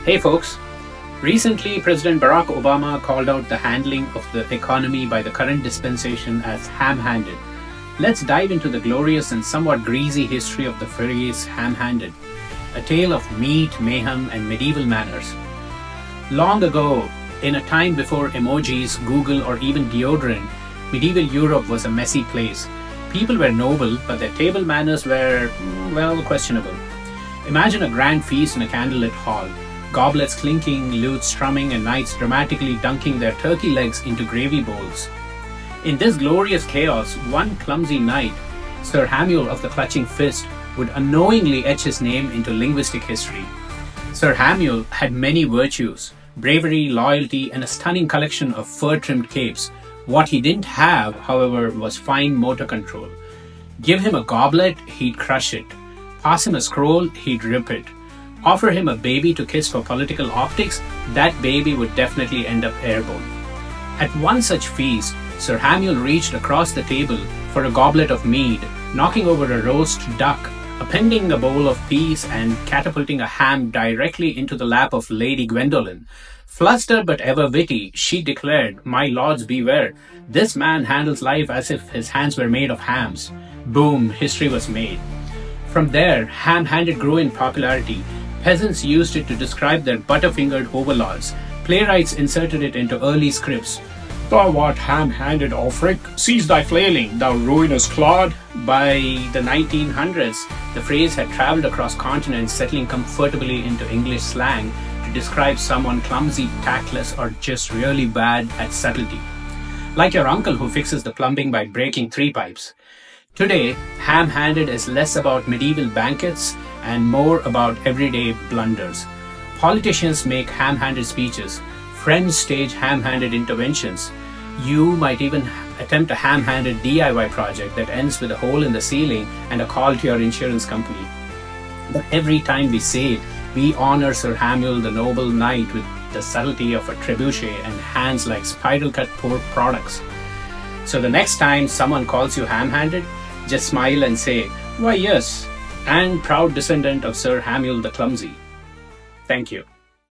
Hey folks, recently President Barack Obama called out the handling of the economy by the current dispensation as ham-handed. Let's dive into the glorious and somewhat greasy history of the phrase ham-handed, a tale of meat, mayhem, and medieval manners. Long ago, in a time before emojis, Google, or even deodorant, medieval Europe was a messy place. People were noble, but their table manners were, well, questionable. Imagine a grand feast in a candlelit hall, goblets clinking, lutes strumming, and knights dramatically dunking their turkey legs into gravy bowls. In this glorious chaos, one clumsy knight, Sir Hamuel of the Clutching Fist, would unknowingly etch his name into linguistic history. Sir Hamuel had many virtues: bravery, loyalty, and a stunning collection of fur-trimmed capes. What he didn't have, however, was fine motor control. Give him a goblet, he'd crush it. Pass him a scroll, he'd rip it. Offer him a baby to kiss for political optics, that baby would definitely end up airborne. At one such feast, Sir Hamuel reached across the table for a goblet of mead, knocking over a roast duck, appending a bowl of peas, and catapulting a ham directly into the lap of Lady Gwendolen. Flustered but ever witty, she declared, "My lords, beware. This man handles life as if his hands were made of hams." Boom, history was made. From there, ham-handed grew in popularity. Peasants used it to describe their butterfingered overlords. Playwrights inserted it into early scripts. "Thou art ham-handed, Ulfric. Cease thy flailing, thou ruinous clod." By the 1900s, the phrase had traveled across continents, settling comfortably into English slang to describe someone clumsy, tactless, or just really bad at subtlety. Like your uncle who fixes the plumbing by breaking 3 pipes. Today, ham-handed is less about medieval banquets and more about everyday blunders. Politicians make ham-handed speeches. Friends stage ham-handed interventions. You might even attempt a ham-handed DIY project that ends with a hole in the ceiling and a call to your insurance company. But every time we say it, we honor Sir Hamuel the noble knight with the subtlety of a trebuchet and hands like spiral-cut pork products. So the next time someone calls you ham-handed, just smile and say, "Why yes, and proud descendant of Sir Hamuel the Clumsy." Thank you.